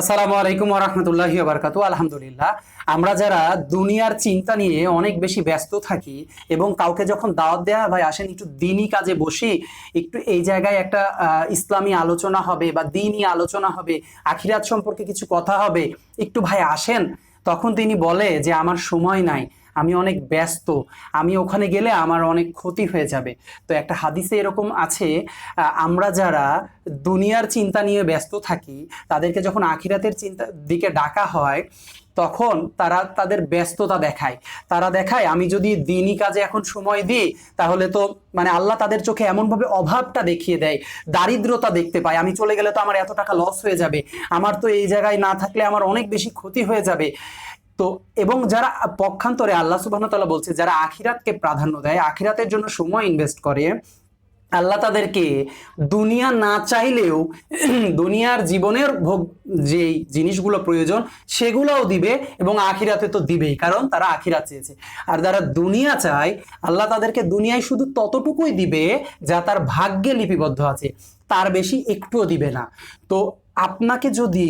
আসসালামু আলাইকুম ওয়া রাহমাতুল্লাহি ওয়া বারাকাতুহু। আলহামদুলিল্লাহ, আমরা যারা দুনিয়ার চিন্তা নিয়ে অনেক বেশি ব্যস্ত থাকি এবং কাউকে যখন দাওয়াত দেয়া, ভাই আসেন একটু দিনই কাজে বসি, একটু এই জায়গায় একটা ইসলামী আলোচনা হবে বা দিনই আলোচনা হবে, আখিরাত সম্পর্কে কিছু কথা হবে, একটু ভাই আসেন, তখন তিনি বলে যে আমার সময় নাই, আমি অনেক ব্যস্ত, আমি ওখানে গেলে আমার অনেক ক্ষতি হয়ে যাবে। তো একটা হাদিসে এরকম আছে, আমরা যারা দুনিয়ার চিন্তা নিয়ে ব্যস্ত থাকি তাদেরকে যখন আখিরাতের চিন্তা দিকে ডাকা হয় তখন তারা তাদের ব্যস্ততা দেখায়। তারা দেখায় আমি যদি দিনই কাজে এখন সময় দিই তাহলে তো মানে আল্লাহ তাদের চোখে এমনভাবে অভাবটা দেখিয়ে দেয়, দারিদ্রতা দেখতে পায়, আমি চলে গেলে তো আমার এত টাকা লস হয়ে যাবে, আমার তো এই জায়গায় না থাকলে আমার অনেক বেশি ক্ষতি হয়ে যাবে। তো এবং যারা পক্ষান্তরে আল্লাহ সুবহানাহু ওয়া তাআলা বলছে যারা আখিরাতকে প্রাধান্য দেয়, আখিরাতের জন্য সময় ইনভেস্ট করে, আল্লাহ তাদেরকে দুনিয়া না চাইলেও দুনিয়ার জীবনের ভোগ যেই জিনিসগুলো প্রয়োজন সেগুলোও দিবে এবং আখিরাতে তো দিবেই, কারণ তারা আখিরাত চেয়েছে। আর যারা দুনিয়া চায় আল্লাহ তাদেরকে দুনিয়ায় শুধু ততটুকুই দিবে যা তার ভাগ্যে লিপিবদ্ধ আছে, তার বেশি একটুও দিবে না। তো আপনাকে যদি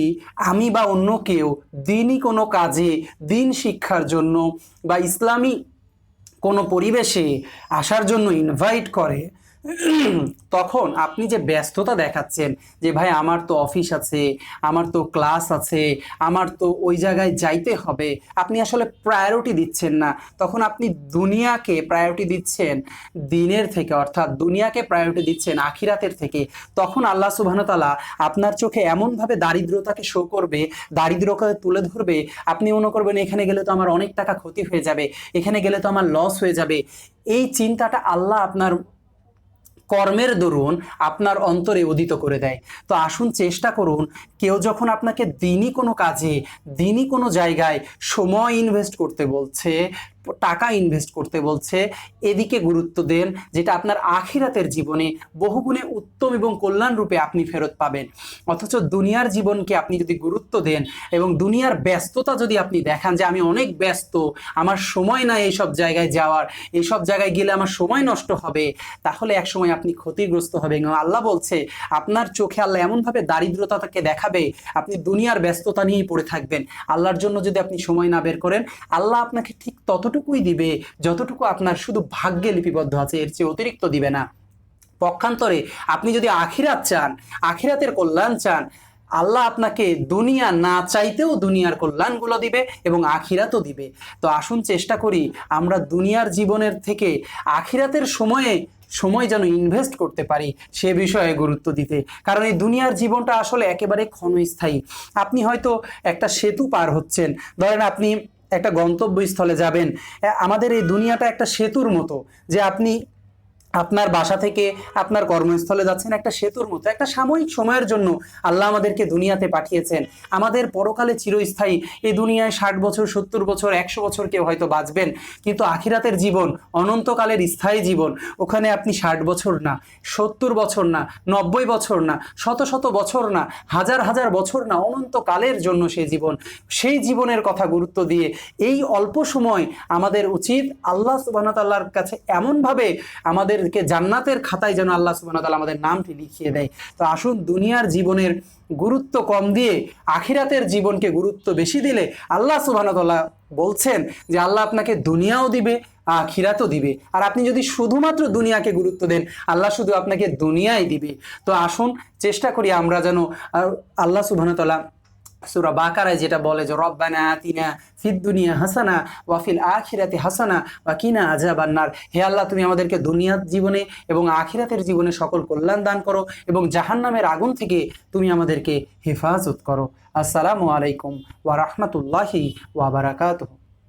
আমি বা অন্য কেউ দিনই কোনো কাজে, দিন শিক্ষার জন্য বা ইসলামী কোনো পরিবেশে আসার জন্য ইনভাইট করে, তখন আপনি যে ব্যস্ততা দেখাচ্ছেন যে ভাই আমার তো অফিস আছে, আমার তো ক্লাস আছে, আমার তো ওই জায়গায় যাইতে হবে, আপনি আসলে প্রায়োরিটি দিচ্ছেন না। তখন আপনি দুনিয়াকে প্রায়োরিটি দিচ্ছেন দিনের থেকে, অর্থাৎ দুনিয়াকে প্রায়োরিটি দিচ্ছেন আখিরাতের থেকে। তখন আল্লাহ সুবহানাহু ওয়া তাআলা আপনার চোখে এমনভাবে দারিদ্রতাকে শো করবে, দারিদ্রকে তুলে ধরবে, আপনি মনে করবেন এখানে গেলে তো আমার অনেক টাকা ক্ষতি হয়ে যাবে, এখানে গেলে তো আমার লস হয়ে যাবে। এই চিন্তাটা আল্লাহ আপনার কর্মের দরুন আপনার অন্তরে উদিত করে দেয়। তো আসুন চেষ্টা করুন, কেউ যখন আপনাকে দিনই কোনো কাজে, দিনই কোনো জায়গায় সময় ইনভেস্ট করতে বলছে, টাকা ইনভেস্ট করতে বলছে, এদিকে গুরুত্ব দেন, যেটা আপনার আখিরাতের জীবনে বহুগুণে উত্তম এবং কল্যাণ রূপে আপনি ফেরত পাবেন। অথচ দুনিয়ার জীবনকে আপনি যদি গুরুত্ব দেন এবং দুনিয়ার ব্যস্ততা যদি আপনি দেখান যে আমি অনেক ব্যস্ত, আমার সময় নাই এইসব জায়গায় যাওয়ার, এইসব জায়গায় গেলে আমার সময় নষ্ট হবে, তাহলে একসময় আপনি ক্ষতিগ্রস্ত হবেন। আল্লাহ বলছে আপনার চোখে আল্লাহ এমনভাবে দারিদ্রতাকে দেখাবে, আপনি দুনিয়ার ব্যস্ততা নিয়েই পড়ে থাকবেন। আল্লাহর জন্য যদি আপনি সময় না বের করেন, আল্লাহ আপনাকে ঠিক ততটুকুই দিবে যতটুকু আপনার শুধু ভাগ্যে লিপিবদ্ধ আছে, এর চেয়ে অতিরিক্ত দিবে না। পক্ষান্তরে আপনি যদি আখিরাত চান, আখিরাতের কল্যাণ চান, আল্লাহ আপনাকে দুনিয়া না চাইতেও দুনিয়ার কল্যাণগুলো দিবে এবং আখিরাতও দিবে। তো আসুন চেষ্টা করি আমরা দুনিয়ার জীবনের থেকে আখিরাতের সময় যেন ইনভেস্ট করতে পারি সে বিষয়ে গুরুত্ব দিতে। কারণ এই দুনিয়ার জীবনটা আসলে একেবারে ক্ষণস্থায়ী। আপনি হয়তো একটা সেতু পার হচ্ছেন, ধরেন আপনি একটা গন্তব্যস্থলে যাবেন, আমাদের এই দুনিয়াটা একটা সেতুর মতো, যে আপনি আপনার বাসা থেকে আপনার কর্মস্থলে যাচ্ছেন, একটা সেতুর মতো, একটা সাময়িক সময়ের জন্য আল্লাহ আমাদেরকে দুনিয়াতে পাঠিয়েছেন। আমাদের পরকালে চিরস্থায়ী, এই দুনিয়ায় 60 বছর, 70 বছর, 100 বছর কেউ হয়তো বাঁচবেন, কিন্তু আখিরাতের জীবন অনন্তকালের স্থায়ী জীবন। ওখানে আপনি 60 বছর না, 70 বছর না, 90 বছর না, শত শত বছর না, হাজার হাজার বছর না, অনন্তকালের জন্য সেই জীবন। সেই জীবনের কথা গুরুত্ব দিয়ে এই অল্প সময় আমাদের উচিত আল্লাহ সুবহানাহু ওয়া তাআলার কাছে এমনভাবে আমাদেরকে জান্নাতের খাতায় যেন আল্লাহ সুবহানাহু ওয়া তাআলা আমাদের নামটি লিখিয়ে দেয়। তো আসুন দুনিয়ার জীবনের গুরুত্ব কম দিয়ে আখিরাতের জীবনকে গুরুত্ব বেশি দিলে, আল্লাহ সুবহানাহু ওয়া তাআলা বলছেন যে আল্লাহ আপনাকে দুনিয়াও দিবে, আখিরাতও দিবে। আর আপনি যদি শুধুমাত্র দুনিয়াকে গুরুত্ব দেন, আল্লাহ শুধু আপনাকে দুনিয়াই দিবে। তো আসুন চেষ্টা করি আমরা যেন আল্লাহ সুবহানাহু ওয়া তাআলা সূরা বাকারায় যেটা বলে যে রব্বানা আতিনা ফিদ দুনিয়া হাসানা ওয়া ফিল আখিরাতি হাসানা ওয়া কিনা আযাবান্নার, হে আল্লাহ তুমি আমাদেরকে দুনিয়ার জীবনে এবং আখিরাতের জীবনে সকল কল্যাণ দান করো এবং জাহান্নামের আগুন থেকে তুমি আমাদেরকে হেফাজত করো। আসসালামু আলাইকুম ওয়া রাহমাতুল্লাহি ওয়া বারাকাতুহু।